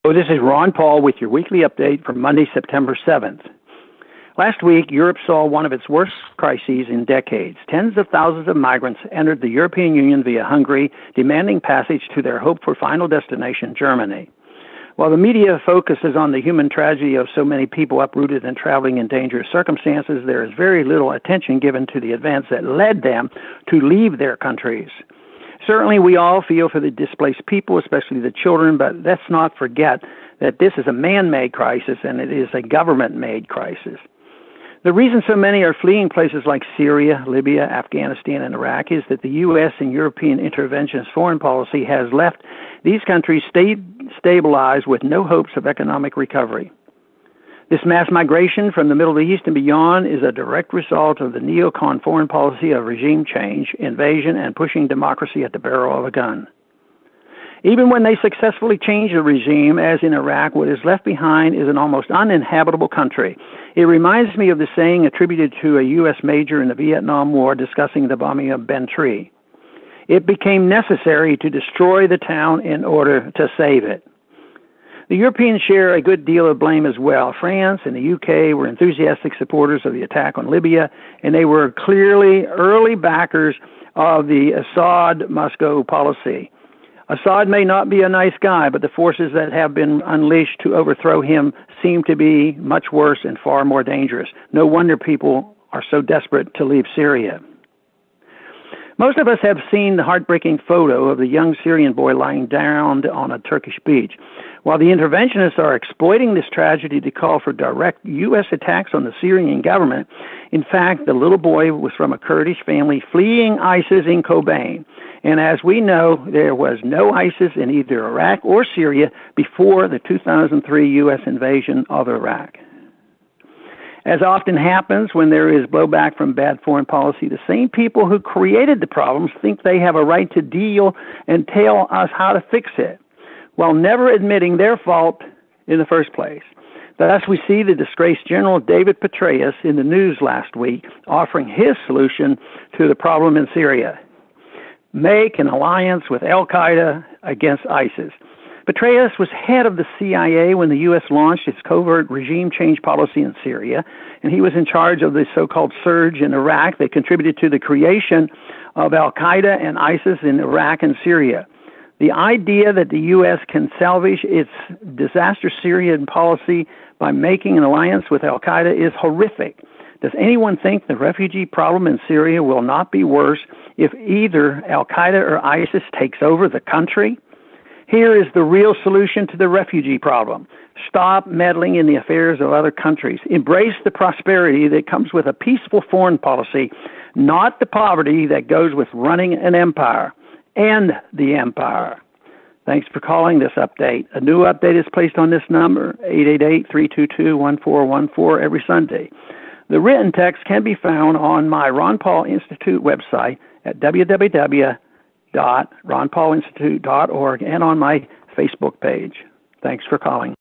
So this is Ron Paul with your weekly update for Monday, September 7th. Last week, Europe saw one of its worst crises in decades. Tens of thousands of migrants entered the European Union via Hungary, demanding passage to their hoped-for final destination, Germany. While the media focuses on the human tragedy of so many people uprooted and traveling in dangerous circumstances, there is very little attention given to the events that led them to leave their countries. Certainly, we all feel for the displaced people, especially the children, but let's not forget that this is a man-made crisis and it is a government-made crisis. The reason so many are fleeing places like Syria, Libya, Afghanistan, and Iraq is that the U.S. and European interventionist foreign policy has left these countries stabilized with no hopes of economic recovery. This mass migration from the Middle East and beyond is a direct result of the neocon foreign policy of regime change, invasion, and pushing democracy at the barrel of a gun. Even when they successfully change the regime, as in Iraq, what is left behind is an almost uninhabitable country. It reminds me of the saying attributed to a U.S. major in the Vietnam War discussing the bombing of Ben Tree. It became necessary to destroy the town in order to save it. The Europeans share a good deal of blame as well. France and the UK were enthusiastic supporters of the attack on Libya, and they were clearly early backers of the Assad-Moscow policy. Assad may not be a nice guy, but the forces that have been unleashed to overthrow him seem to be much worse and far more dangerous. No wonder people are so desperate to leave Syria. Most of us have seen the heartbreaking photo of the young Syrian boy lying drowned on a Turkish beach. While the interventionists are exploiting this tragedy to call for direct U.S. attacks on the Syrian government, in fact, the little boy was from a Kurdish family fleeing ISIS in Kobane. And as we know, there was no ISIS in either Iraq or Syria before the 2003 U.S. invasion of Iraq. As often happens when there is blowback from bad foreign policy, the same people who created the problems think they have a right to deal and tell us how to fix it, while never admitting their fault in the first place. Thus, we see the disgraced General David Petraeus in the news last week offering his solution to the problem in Syria: make an alliance with al-Qaeda against ISIS. Petraeus was head of the CIA when the U.S. launched its covert regime change policy in Syria, and he was in charge of the so-called surge in Iraq that contributed to the creation of al-Qaeda and ISIS in Iraq and Syria. The idea that the U.S. can salvage its disastrous Syrian policy by making an alliance with al-Qaeda is horrific. Does anyone think the refugee problem in Syria will not be worse if either al-Qaeda or ISIS takes over the country? Here is the real solution to the refugee problem. Stop meddling in the affairs of other countries. Embrace the prosperity that comes with a peaceful foreign policy, not the poverty that goes with running an empire. End the empire. Thanks for calling this update. A new update is placed on this number, 888-322-1414, every Sunday. The written text can be found on my Ron Paul Institute website at www.ronpaulinstitute.org and on my Facebook page. Thanks for calling.